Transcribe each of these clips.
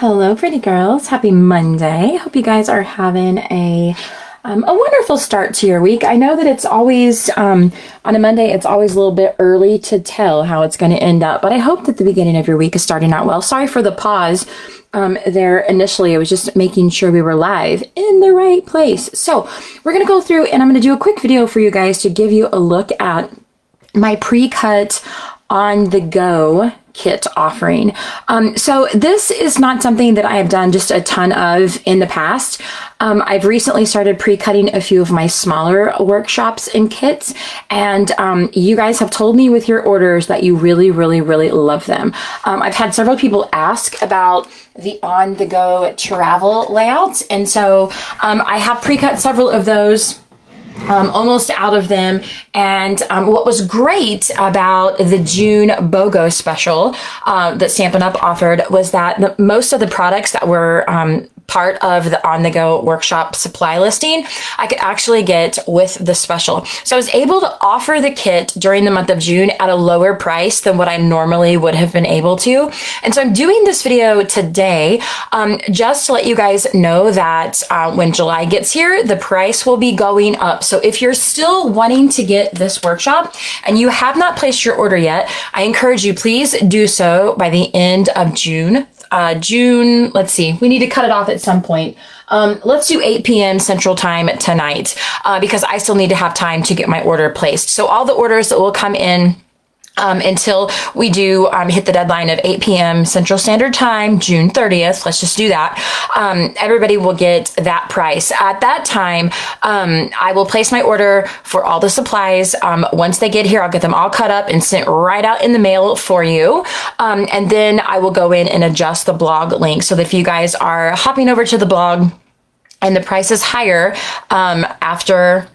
Hello, pretty girls. Happy Monday. Hope you guys are having a wonderful start to your week. I know that it's always, on a Monday, it's always a little bit early to tell how it's going to end up, but I hope that the beginning of your week is starting out well. Sorry for the pause there initially. I was just making sure we were live in the right place. So we're going to go through and I'm going to do a quick video for you guys to give you a look at my pre-cut on the go kit offering. So this is not something that I have done just a ton of in the past. I've recently started pre-cutting a few of my smaller workshops and kits, and you guys have told me with your orders that you really love them. I've had several people ask about the on-the-go travel layouts, and so I have pre-cut several of those. Almost out of them. And what was great about the June BOGO special that Stampin' Up! Offered was that most of the products that were part of the on-the-go workshop supply listing, I could actually get with the special. So I was able to offer the kit during the month of June at a lower price than what I normally would have been able to. And so I'm doing this video today just to let you guys know that when July gets here, the price will be going up. So if you're still wanting to get this workshop and you have not placed your order yet, I encourage you, please do so by the end of June. Let's see, we need to cut it off at some point. Let's do 8 p.m. Central Time tonight because I still need to have time to get my order placed. So all the orders that will come in until we do hit the deadline of 8 p.m. Central Standard Time, June 30th. Let's just do that. Everybody will get that price. At that time, I will place my order for all the supplies. Once they get here, I'll get them all cut up and sent right out in the mail for you. And then I will go in and adjust the blog link so that if you guys are hopping over to the blog and the price is higher after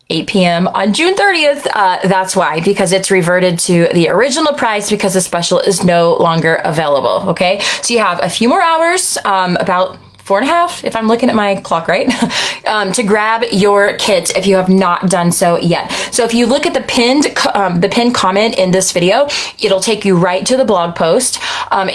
8 p.m. on June 30th, that's why, because it's reverted to the original price because the special is no longer available, okay? So you have a few more hours, about 4.5, if I'm looking at my clock right, to grab your kit if you have not done so yet. So if you look at the pinned comment in this video, it'll take you right to the blog post.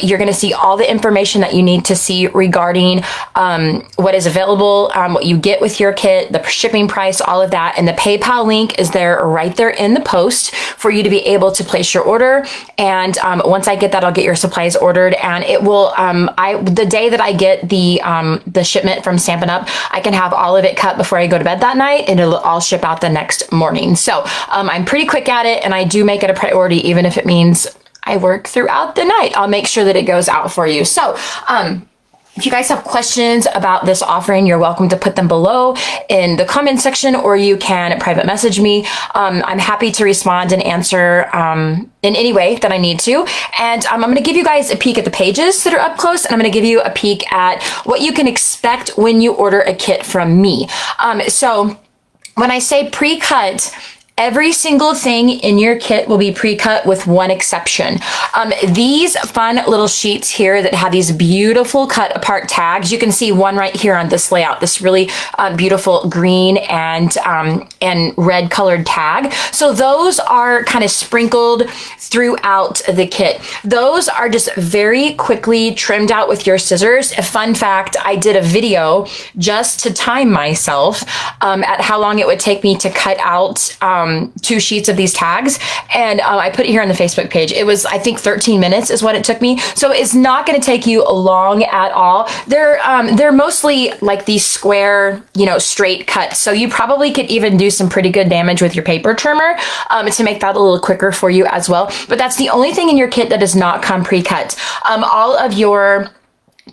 You're going to see all the information that you need to see regarding what is available, what you get with your kit, the shipping price, all of that. And the PayPal link is there right there in the post for you to be able to place your order. And once I get that, I'll get your supplies ordered, and it will, the day that I get the shipment from Stampin' Up!, I can have all of it cut before I go to bed that night, and it'll all ship out the next morning. So I'm pretty quick at it, and I do make it a priority, even if it means I work throughout the night. I'll make sure that it goes out for you. So if you guys have questions about this offering, you're welcome to put them below in the comment section, or you can private message me. I'm happy to respond and answer in any way that I need to. And I'm going to give you guys a peek at the pages that are up close, and I'm going to give you a peek at what you can expect when you order a kit from me. So when I say pre-cut, every single thing in your kit will be pre-cut with one exception. These fun little sheets here that have these beautiful cut apart tags. You can see one right here on this layout, this really beautiful green and red colored tag. So those are kind of sprinkled throughout the kit. Those are just very quickly trimmed out with your scissors. A fun fact, I did a video just to time myself at how long it would take me to cut out 2 sheets of these tags, and I put it here on the Facebook page. It was, I think, 13 minutes is what it took me. So it's not going to take you long at all. They're mostly like these square, straight cuts. So you probably could even do some pretty good damage with your paper trimmer to make that a little quicker for you as well. But that's the only thing in your kit that does not come pre-cut. All of your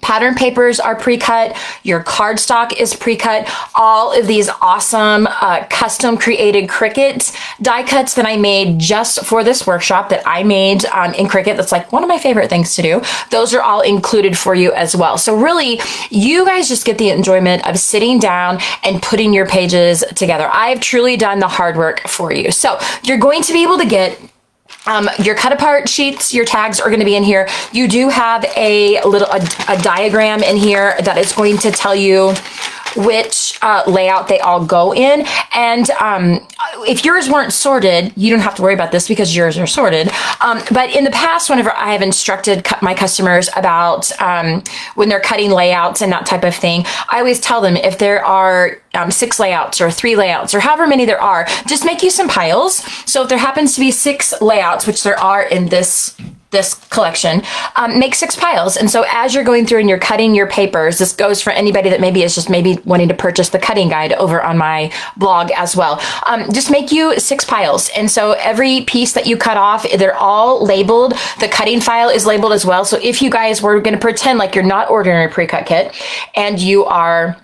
pattern papers are pre-cut. Your cardstock is pre-cut. All of these awesome custom created Cricut die cuts that I made just for this workshop that I made in Cricut. That's like one of my favorite things to do. Those are all included for you as well. So really, you guys just get the enjoyment of sitting down and putting your pages together. I've truly done the hard work for you. So you're going to be able to get your cut apart sheets, your tags are going to be in here. You do have a diagram in here that is going to tell you which layout they all go in. And if yours weren't sorted, you don't have to worry about this because yours are sorted. But in the past, whenever I have instructed my customers about when they're cutting layouts and that type of thing, I always tell them if there are 6 layouts or 3 layouts or however many there are, just make you some piles. So if there happens to be 6 layouts, which there are in this collection, make 6 piles. And so as you're going through and you're cutting your papers, this goes for anybody that maybe is just maybe wanting to purchase the cutting guide over on my blog as well. Just make you 6 piles. And so every piece that you cut off, they're all labeled. The cutting file is labeled as well. So if you guys were going to pretend like you're not ordering a pre-cut kit and you are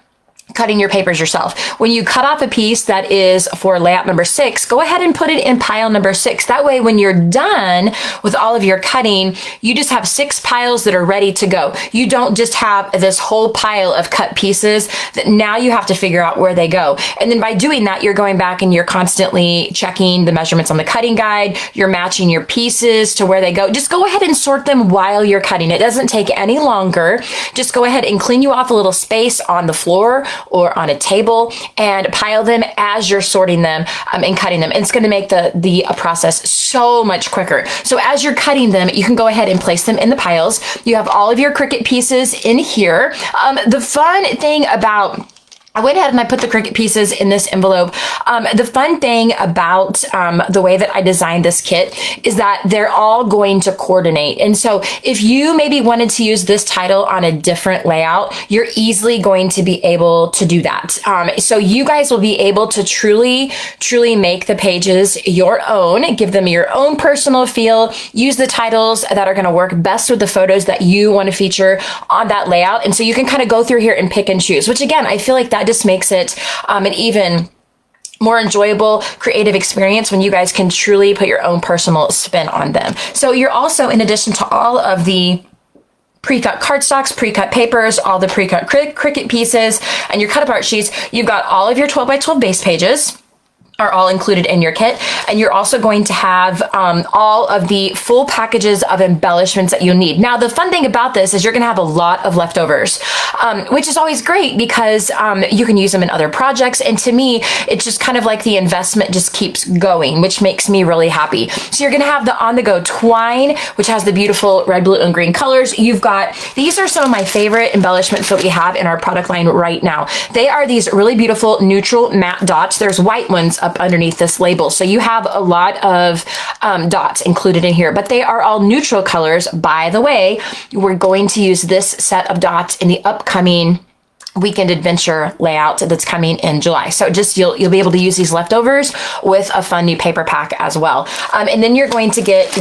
cutting your papers yourself, when you cut off a piece that is for layout number 6, go ahead and put it in pile number 6. That way, when you're done with all of your cutting, you just have 6 piles that are ready to go. You don't just have this whole pile of cut pieces that now you have to figure out where they go. And then by doing that, you're going back and you're constantly checking the measurements on the cutting guide. You're matching your pieces to where they go. Just go ahead and sort them while you're cutting. It doesn't take any longer. Just go ahead and clean you off a little space on the floor or on a table and pile them as you're sorting them and cutting them. And it's going to make the process so much quicker. So as you're cutting them, you can go ahead and place them in the piles. You have all of your Cricut pieces in here. The fun thing about I went ahead and I put the Cricut pieces in this envelope. The fun thing about the way that I designed this kit is that they're all going to coordinate. And so if you maybe wanted to use this title on a different layout, you're easily going to be able to do that. So you guys will be able to truly make the pages your own, give them your own personal feel, use the titles that are going to work best with the photos that you want to feature on that layout. And so you can kind of go through here and pick and choose, which again, I feel like that just makes it an even more enjoyable, creative experience when you guys can truly put your own personal spin on them. So you're also, in addition to all of the pre-cut cardstocks, pre-cut papers, all the pre-cut Cricut pieces, and your cut apart sheets, you've got all of your 12 by 12 base pages are all included in your kit. And you're also going to have all of the full packages of embellishments that you need. Now, the fun thing about this is you're gonna have a lot of leftovers, which is always great because you can use them in other projects. And to me, it's just kind of like the investment just keeps going, which makes me really happy. So you're gonna have the on-the-go twine, which has the beautiful red, blue, and green colors. You've got, these are some of my favorite embellishments that we have in our product line right now. They are these really beautiful neutral matte dots. There's white ones up underneath this label. So you have a lot of dots included in here, but they are all neutral colors. By the way, we're going to use this set of dots in the upcoming Weekend Adventure layout that's coming in July. So just you'll be able to use these leftovers with a fun new paper pack as well. And then you're going to get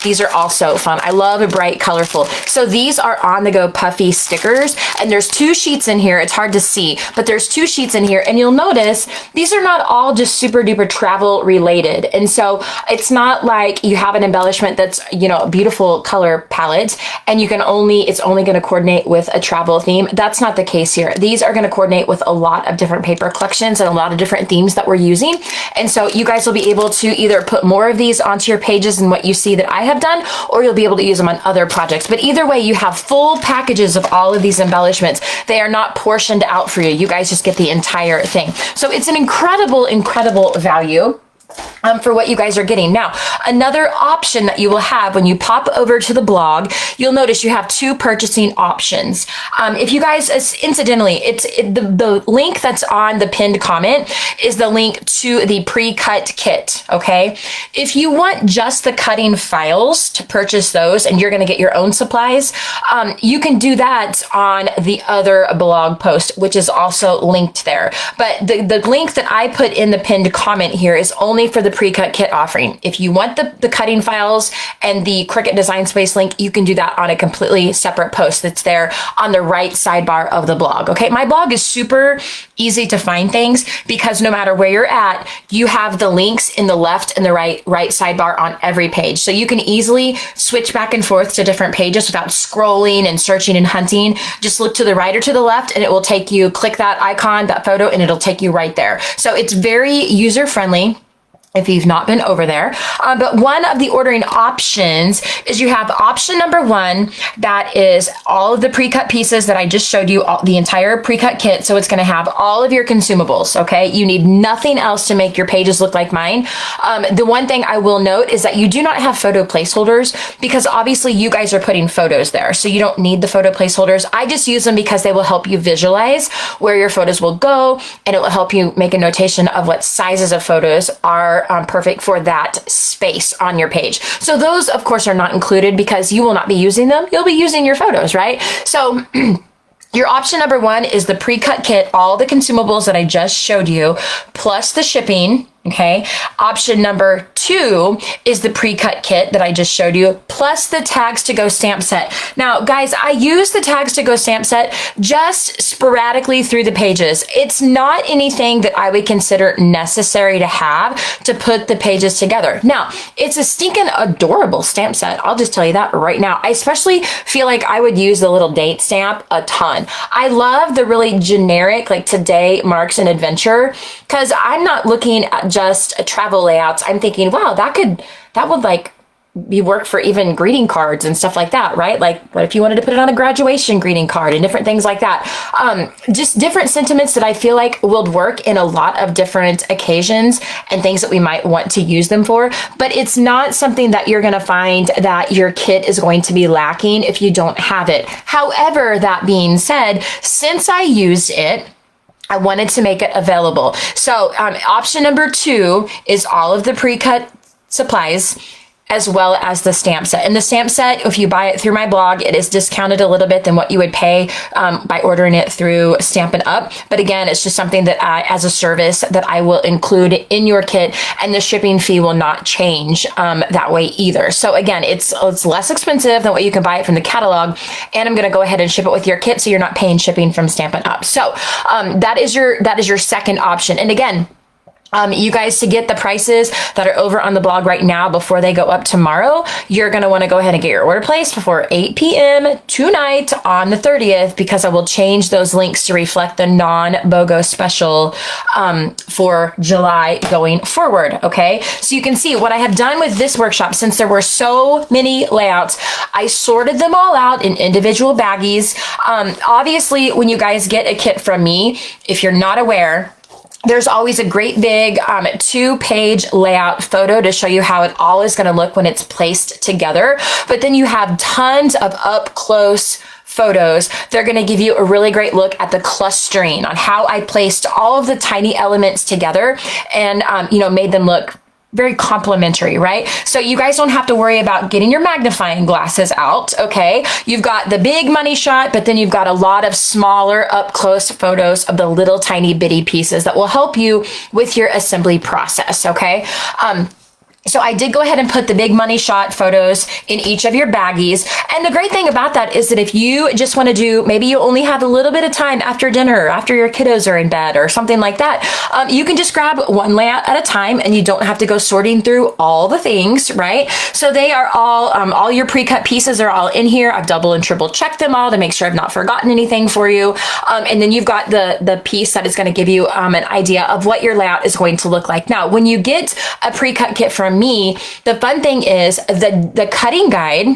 these are also fun. I love a bright, colorful. So these are on-the-go puffy stickers, and there's 2 sheets in here. It's hard to see, but there's 2 sheets in here, and you'll notice these are not all just super duper travel related. And so it's not like you have an embellishment that's, you know, a beautiful color palette, and it's only going to coordinate with a travel theme. That's not the case here. These are going to coordinate with a lot of different paper collections and a lot of different themes that we're using. And so you guys will be able to either put more of these onto your pages than what you see that I have done, or you'll be able to use them on other projects. But either way, you have full packages of all of these embellishments. They are not portioned out for you. You guys just get the entire thing. So it's an incredible, incredible value for what you guys are getting. Now, another option that you will have when you pop over to the blog, you'll notice you have 2 purchasing options. If you guys, incidentally, the link that's on the pinned comment is the link to the pre-cut kit, okay? If you want just the cutting files to purchase those and you're gonna get your own supplies, you can do that on the other blog post, which is also linked there. But the link that I put in the pinned comment here is only for the pre-cut kit offering. If you want the cutting files and the Cricut Design Space link, you can do that on a completely separate post that's there on the right sidebar of the blog. Okay, my blog is super easy to find things because no matter where you're at, you have the links in the left and the right sidebar on every page. So you can easily switch back and forth to different pages without scrolling and searching and hunting. Just look to the right or to the left and it will take you, click that icon, that photo, and it'll take you right there. So it's very user-friendly. if you've not been over there. But one of the ordering options is you have option number one, that is all of the pre-cut pieces that I just showed you, the entire pre-cut kit. So it's going to have all of your consumables. Okay. You need nothing else to make your pages look like mine. The one thing I will note is that you do not have photo placeholders, because obviously you guys are putting photos there. So you don't need the photo placeholders. I just use them because they will help you visualize where your photos will go, and it will help you make a notation of what sizes of photos are perfect for that space on your page. So those, of course, are not included because you will not be using them. You'll be using your photos, right? So your option number one is the pre-cut kit, all the consumables that I just showed you, plus the shipping. Okay. Option number two is the pre-cut kit that I just showed you, plus the tags to go stamp set. Now, guys, I use the tags to go stamp set just sporadically through the pages. It's not anything that I would consider necessary to have to put the pages together. Now, it's a stinking adorable stamp set. I'll just tell you that right now. I especially feel like I would use the little date stamp a ton. I love the really generic, like today marks an adventure, because I'm not looking at just travel layouts. I'm thinking, wow, that would like be work for even greeting cards and stuff like that, right? Like, what if you wanted to put it on a graduation greeting card and different things like that? Just different sentiments that I feel like will work in a lot of different occasions and things that we might want to use them for. But it's not something that you're going to find that your kit is going to be lacking if you don't have it. However, that being said, since I used it, I wanted to make it available. So option number two is all of the pre-cut supplies, as well as the stamp set. And the stamp set, if you buy it through my blog, it is discounted a little bit than what you would pay by ordering it through Stampin' Up. But again, it's just something that as a service that I will include in your kit, and the shipping fee will not change that way either. So again, it's less expensive than what you can buy it from the catalog, and I'm going to go ahead and ship it with your kit, so you're not paying shipping from Stampin' Up. So that is your second option. And again, you guys, to get the prices that are over on the blog right now before they go up tomorrow, you're going to want to go ahead and get your order placed before 8 p.m. tonight on the 30th, because I will change those links to reflect the non-BOGO special for July going forward. Okay, so you can see what I have done with this workshop. Since there were so many layouts, I sorted them all out in individual baggies. Obviously, when you guys get a kit from me, if you're not aware, there's always a great big 2-page layout photo to show you how it all is going to look when it's placed together. But then you have tons of up close photos. They're going to give you a really great look at the clustering on how I placed all of the tiny elements together and, made them look very complimentary, right? So you guys don't have to worry about getting your magnifying glasses out, okay? You've got the big money shot, but then you've got a lot of smaller up close photos of the little tiny bitty pieces that will help you with your assembly process, okay? So I did go ahead and put the big money shot photos in each of your baggies. And the great thing about that is that if you just want to do, maybe you only have a little bit of time after dinner, after your kiddos are in bed or something like that, you can just grab one layout at a time, and you don't have to go sorting through all the things, right? So they are all your pre-cut pieces are all in here. I've double and triple checked them all to make sure I've not forgotten anything for you. And then you've got the piece that is going to give you an idea of what your layout is going to look like. Now, when you get a pre-cut kit from me, the fun thing is the cutting guide,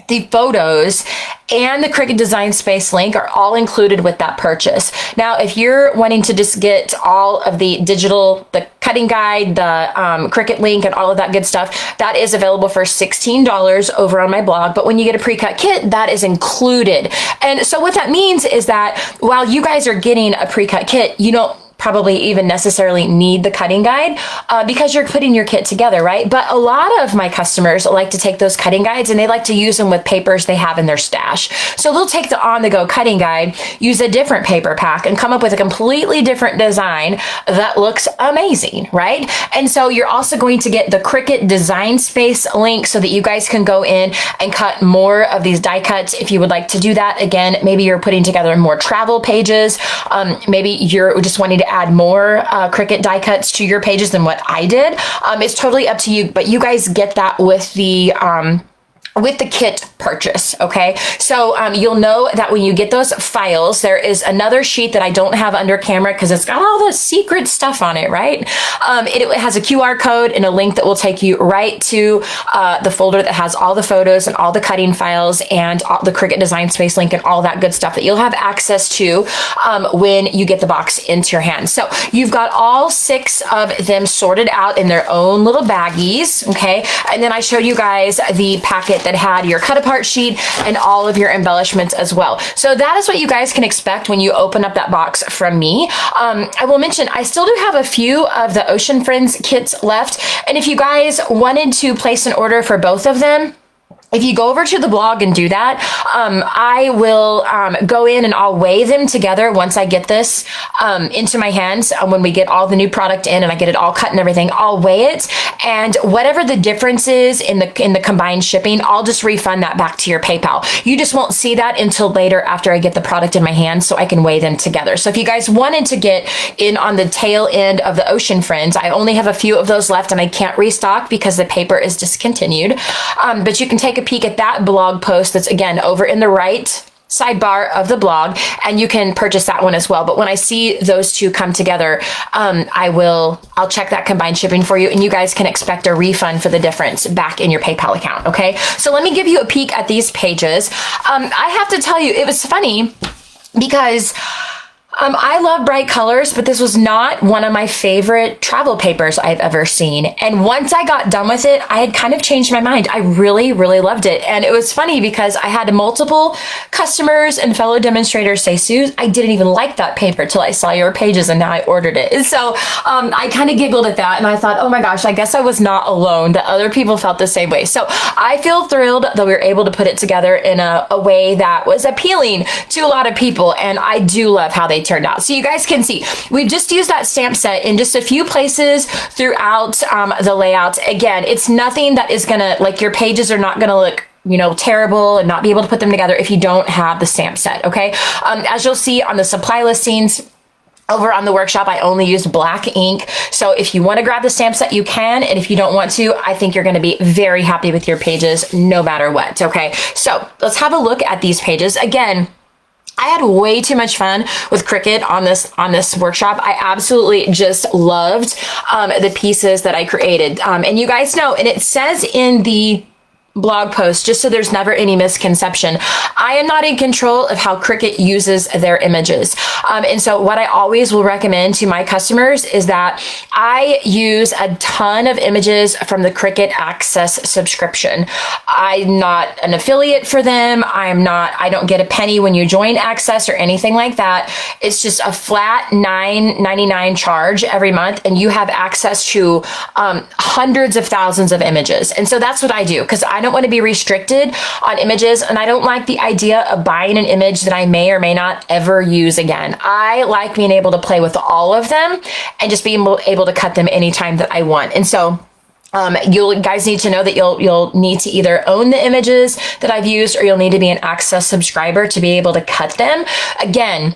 the photos, and the Cricut Design Space link are all included with that purchase. Now, if you're wanting to just get all of the digital, the cutting guide, the Cricut link, and all of that good stuff, that is available for $16 over on my blog. But when you get a pre-cut kit, that is included. And so what that means is that while you guys are getting a pre-cut kit, you don't probably even necessarily need the cutting guide because you're putting your kit together, right? But a lot of my customers like to take those cutting guides and they like to use them with papers they have in their stash. So they'll take the on-the-go cutting guide, use a different paper pack, and come up with a completely different design that looks amazing, right? And so you're also going to get the Cricut Design Space link so that you guys can go in and cut more of these die cuts if you would like to do that. Again, maybe you're putting together more travel pages. Maybe you're just wanting to add more Cricut die cuts to your pages than what I did. It's totally up to you, but you guys get that with the with the kit purchase. Okay. So you'll know that when you get those files, there is another sheet that I don't have under camera because it's got all the secret stuff on it, right? It has a QR code and a link that will take you right to the folder that has all the photos and all the cutting files and all the Cricut Design Space link and all that good stuff that you'll have access to when you get the box into your hand. So you've got all 6 of them sorted out in their own little baggies. Okay. And then I showed you guys the packet that had your cut apart sheet and all of your embellishments as well. So that is what you guys can expect when you open up that box from me. I will mention, I still do have a few of the Ocean Friends kits left. And if you guys wanted to place an order for both of them, if you go over to the blog and do that, I will go in and I'll weigh them together once I get this into my hands. When we get all the new product in and I get it all cut and everything, I'll weigh it, and whatever the difference is in the combined shipping, I'll just refund that back to your PayPal. You just won't see that until later after I get the product in my hands, so I can weigh them together. So if you guys wanted to get in on the tail end of the Ocean Friends, I only have a few of those left and I can't restock because the paper is discontinued. But you can take a peek at that blog post that's again over in the right sidebar of the blog, and you can purchase that one as well. But when I see those two come together, I'll check that combined shipping for you, and you guys can expect a refund for the difference back in your PayPal account. Okay, so let me give you a peek at these pages. I have to tell you, it was funny because I love bright colors, but this was not one of my favorite travel papers I've ever seen. And once I got done with it, I had kind of changed my mind. I really, really loved it. And it was funny because I had multiple customers and fellow demonstrators say, Suze, I didn't even like that paper till I saw your pages and now I ordered it. And so I kind of giggled at that and I thought, oh my gosh, I guess I was not alone, that other people felt the same way. So I feel thrilled that we were able to put it together in a way that was appealing to a lot of people. And I do love how they turned out. So you guys can see, we've just used that stamp set in just a few places throughout the layout. Again, it's nothing that is gonna, like, your pages are not gonna look, you know, terrible and not be able to put them together if you don't have the stamp set. Okay. As you'll see on the supply listings, over on the workshop, I only used black ink. So if you want to grab the stamp set, you can. And if you don't want to, I think you're going to be very happy with your pages no matter what. Okay. So let's have a look at these pages. Again, I had way too much fun with Cricut on this workshop. I absolutely just loved the pieces that I created. And you guys know, and it says in the blog post, just so there's never any misconception, I am not in control of how Cricut uses their images. And so what I always will recommend to my customers is that I use a ton of images from the Cricut Access subscription. I'm not an affiliate for them. I don't get a penny when you join Access or anything like that. It's just a flat $9.99 charge every month, and you have access to hundreds of thousands of images. And so that's what I do, because I don't want to be restricted on images, and I don't like the idea of buying an image that I may or may not ever use again. I like being able to play with all of them and just being able to cut them anytime that I want. And so you guys need to know that you'll need to either own the images that I've used, or you'll need to be an Access subscriber to be able to cut them. Again,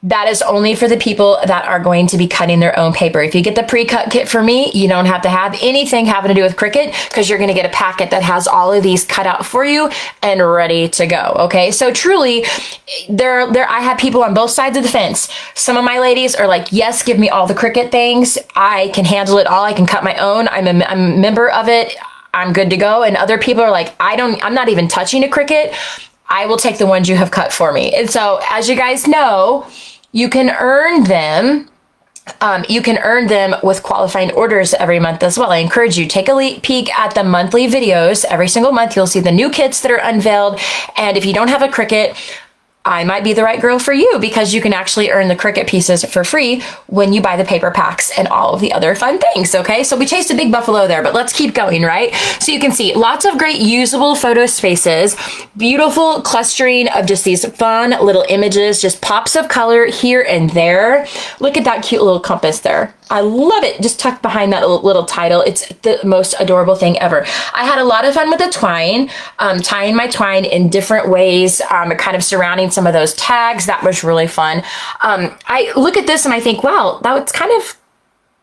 that is only for the people that are going to be cutting their own paper. If you get the pre-cut kit for me, you don't have to have anything having to do with Cricut, because you're going to get a packet that has all of these cut out for you and ready to go. Okay. So truly, I have people on both sides of the fence. Some of my ladies are like, yes, give me all the Cricut things. I can handle it all. I can cut my own. I'm a member of it. I'm good to go. And other people are like, I'm not even touching a Cricut. I will take the ones you have cut for me. And so, as you guys know, you can earn them. You can earn them with qualifying orders every month as well. I encourage you, take a peek at the monthly videos. Every single month, you'll see the new kits that are unveiled. And if you don't have a Cricut, I might be the right girl for you, because you can actually earn the Cricut pieces for free when you buy the paper packs and all of the other fun things. Okay, so we chased a big buffalo there, but let's keep going, right? So you can see lots of great usable photo spaces, beautiful clustering of just these fun little images, just pops of color here and there. Look at that cute little compass there. I love it, just tucked behind that little title. It's the most adorable thing ever. I had a lot of fun with the twine, tying my twine in different ways, kind of surrounding some of those tags. That was really fun. I look at this and I think, wow, that was kind of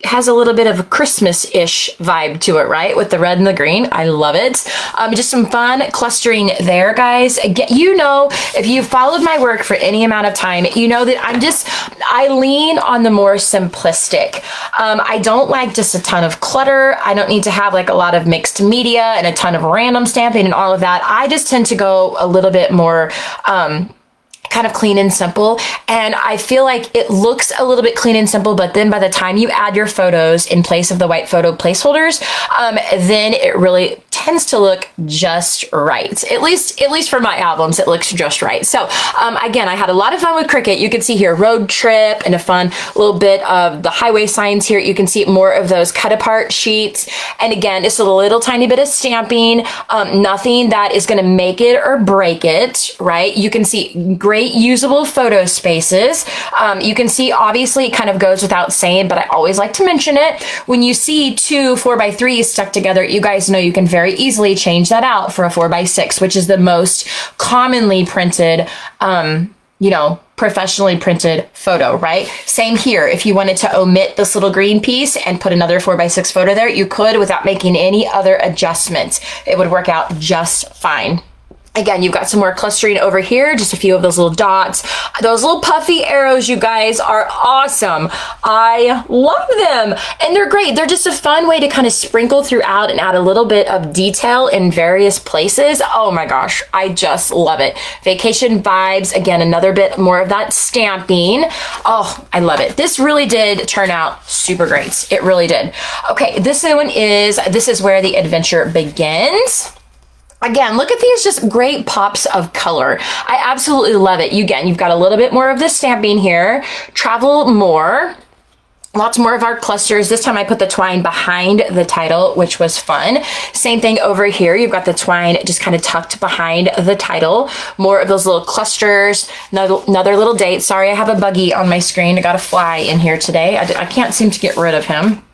has a little bit of a Christmas-ish vibe to it, right? With the red and the green. I love it. Just some fun clustering there, guys. Again, you know, if you've followed my work for any amount of time, you know that I lean on the more simplistic. I don't like just a ton of clutter. I don't need to have like a lot of mixed media and a ton of random stamping and all of that. I just tend to go a little bit more, kind of clean and simple. And I feel like it looks a little bit clean and simple, but then by the time you add your photos in place of the white photo placeholders, then it really tends to look just right. At least for my albums, it looks just right. So again, I had a lot of fun with Cricut. You can see here road trip and a fun little bit of the highway signs here. You can see more of those cut apart sheets. And again, just a little tiny bit of stamping, nothing that is going to make it or break it, right? You can see great usable photo spaces. You can see, obviously it kind of goes without saying, but I always like to mention it. When you see two 4x3s stuck together, you guys know you can very easily change that out for a 4x6, which is the most commonly printed, you know, professionally printed photo, right? Same here. If you wanted to omit this little green piece and put another 4x6 photo there, you could without making any other adjustments. It would work out just fine. Again, you've got some more clustering over here, just a few of those little dots. Those little puffy arrows, you guys, are awesome. I love them, and they're great. They're just a fun way to kind of sprinkle throughout and add a little bit of detail in various places. Oh my gosh, I just love it. Vacation vibes, again, another bit more of that stamping. Oh, I love it. This really did turn out super great. It really did. Okay, this is where the adventure begins. Again, look at these just great pops of color. I absolutely love it. You've got a little bit more of the stamping here. Travel more. Lots more of our clusters. This time I put the twine behind the title, which was fun. Same thing over here. You've got the twine just kind of tucked behind the title. More of those little clusters. Another little date. Sorry, I have a buggy on my screen. I got a fly in here today. I can't seem to get rid of him.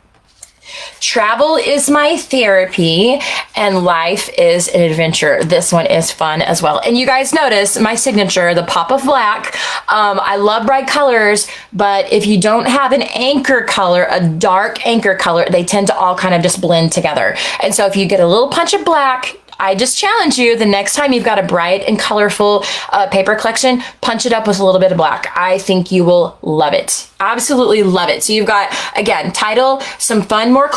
Travel is my therapy and life is an adventure. This one is fun as well. And you guys notice my signature, the pop of black. I love bright colors, but if you don't have an anchor color, a dark anchor color, they tend to all kind of just blend together. And so if you get a little punch of black, I just challenge you, the next time you've got a bright and colorful paper collection, punch it up with a little bit of black. I think you will love it. Absolutely love it. So you've got, again, title, some fun, more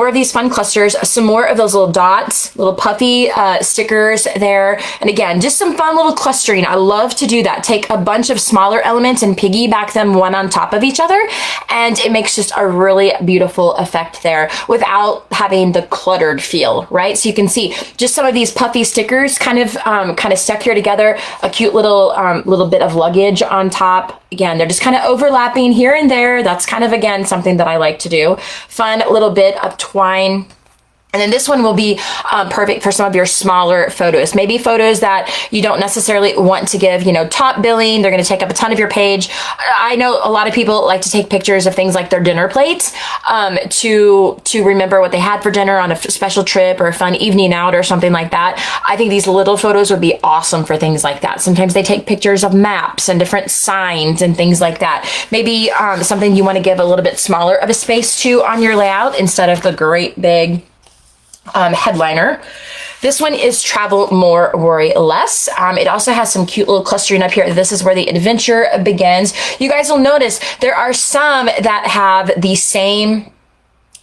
of these fun clusters, some more of those little dots, little puffy stickers there. And again, just some fun little clustering. I love to do that. Take a bunch of smaller elements and piggyback them one on top of each other. And it makes just a really beautiful effect there without having the cluttered feel, right? So you can see just some of these puffy stickers kind of stuck here together, a cute little bit of luggage on top. Again, they're just kind of overlapping here and there. That's kind of, again, something that I like to do. Fun little bit of twine. And then this one will be perfect for some of your smaller photos. Maybe photos that you don't necessarily want to give, top billing. They're going to take up a ton of your page. I know a lot of people like to take pictures of things like their dinner plates to remember what they had for dinner on a special trip or a fun evening out or something like that. I think these little photos would be awesome for things like that. Sometimes they take pictures of maps and different signs and things like that. Maybe something you want to give a little bit smaller of a space to on your layout instead of the great big headliner. This one is Travel More, Worry Less. It also has some cute little clustering up here. This is where the adventure begins. You guys will notice there are some that have the same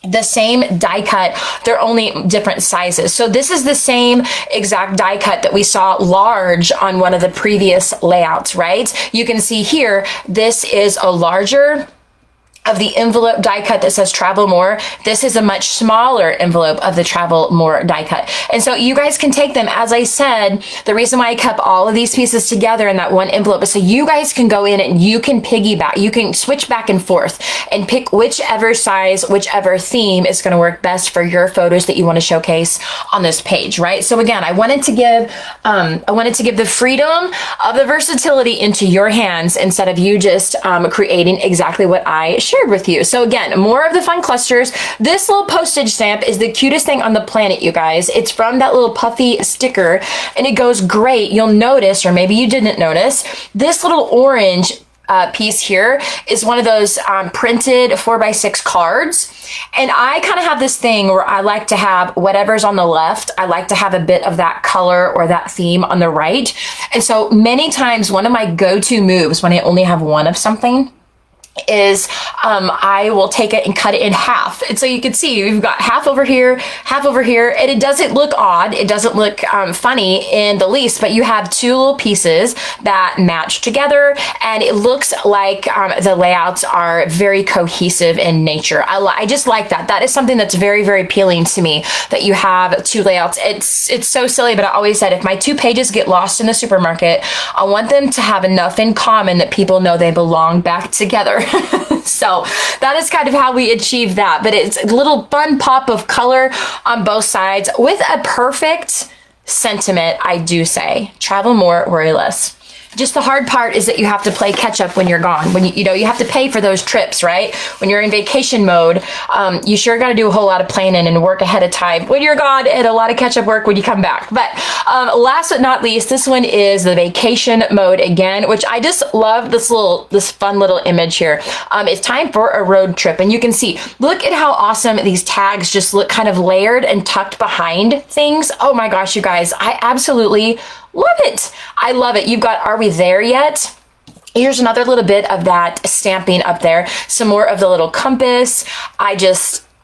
die cut. They're only different sizes. So this is the same exact die cut that we saw large on one of the previous layouts, right? You can see here, this is a larger of the envelope die cut that says Travel More. This is a much smaller envelope of the Travel More die cut. And so you guys can take them. As I said, the reason why I kept all of these pieces together in that one envelope is so you guys can go in and you can piggyback. You can switch back and forth and pick whichever size, whichever theme is going to work best for your photos that you want to showcase on this page, right? So again, I wanted to give the freedom of the versatility into your hands instead of you just creating exactly what I shared with you. So again, more of the fun clusters. This little postage stamp is the cutest thing on the planet, you guys. It's from that little puffy sticker and it goes great. You'll notice, or maybe you didn't notice, this little orange piece here is one of those printed 4x6 cards. And I kind of have this thing where I like to have whatever's on the left, I like to have a bit of that color or that theme on the right. And so many times one of my go-to moves when I only have one of something is I will take it and cut it in half. And so you can see you've got half over here, and it doesn't look odd. It doesn't look funny in the least, but you have two little pieces that match together, and it looks like the layouts are very cohesive in nature. I just like that. That is something that's very, very appealing to me, that you have two layouts. It's so silly, but I always said if my two pages get lost in the supermarket, I want them to have enough in common that people know they belong back together. So that is kind of how we achieve that. But it's a little fun pop of color on both sides with a perfect sentiment, I do say. Travel more, worry less. Just the hard part is that you have to play catch up when you're gone. When you have to pay for those trips, right? When you're in vacation mode, you sure got to do a whole lot of planning and work ahead of time when you're gone, and a lot of catch up work when you come back. But last but not least, this one is the vacation mode again, which I just love this fun little image here. It's time for a road trip, and you can see, look at how awesome these tags just look kind of layered and tucked behind things. Oh my gosh, you guys, I absolutely love it. I love it. You've got, are we there yet? Here's another little bit of that stamping up there. Some more of the little compass.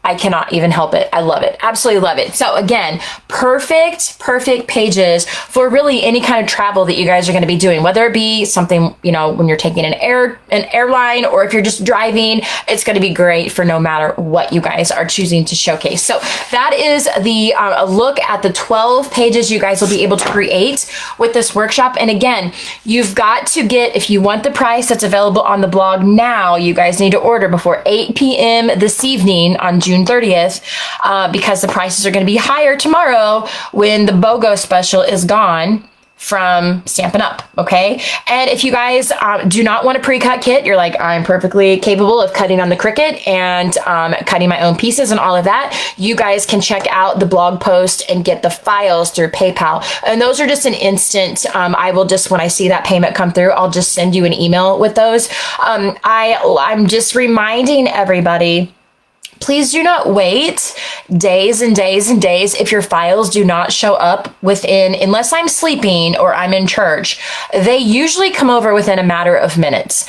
I cannot even help it. I love it. Absolutely love it. So again, perfect pages for really any kind of travel that you guys are going to be doing, whether it be something, when you're taking an airline, or if you're just driving, it's going to be great for no matter what you guys are choosing to showcase. So that is the look at the 12 pages you guys will be able to create with this workshop. And again, you've got to get, if you want the price that's available on the blog now, you guys need to order before 8 p.m. this evening on June 30th, because the prices are going to be higher tomorrow when the BOGO special is gone from Stampin' Up, okay? And if you guys do not want a pre-cut kit, you're like, I'm perfectly capable of cutting on the Cricut and cutting my own pieces and all of that, you guys can check out the blog post and get the files through PayPal. And those are just an instant, I will just, when I see that payment come through, I'll just send you an email with those. I'm just reminding everybody, please do not wait days and days and days if your files do not show up within, unless I'm sleeping or I'm in church, they usually come over within a matter of minutes.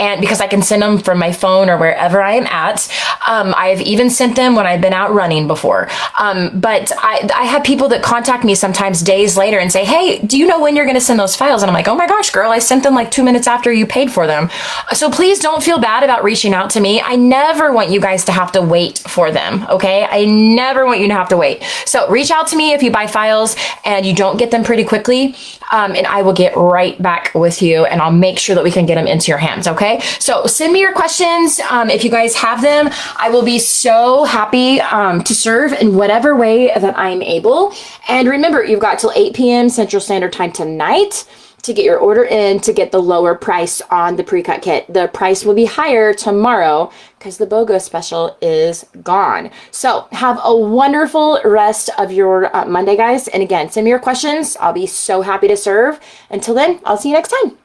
And because I can send them from my phone or wherever I am at, I've even sent them when I've been out running before. But I have people that contact me sometimes days later and say, hey, do you know when you're going to send those files? And I'm like, oh my gosh, girl, I sent them like 2 minutes after you paid for them. So please don't feel bad about reaching out to me. I never want you guys to have to wait for them, okay? I never want you to have to wait. So reach out to me if you buy files and you don't get them pretty quickly, and I will get right back with you, and I'll make sure that we can get them into your hands, okay? So send me your questions. If you guys have them, I will be so happy to serve in whatever way that I'm able. And remember, you've got till 8 p.m. Central Standard Time tonight to get your order in to get the lower price on the pre-cut kit. The price will be higher tomorrow because the BOGO special is gone. So have a wonderful rest of your Monday, guys. And again, send me your questions. I'll be so happy to serve. Until then, I'll see you next time.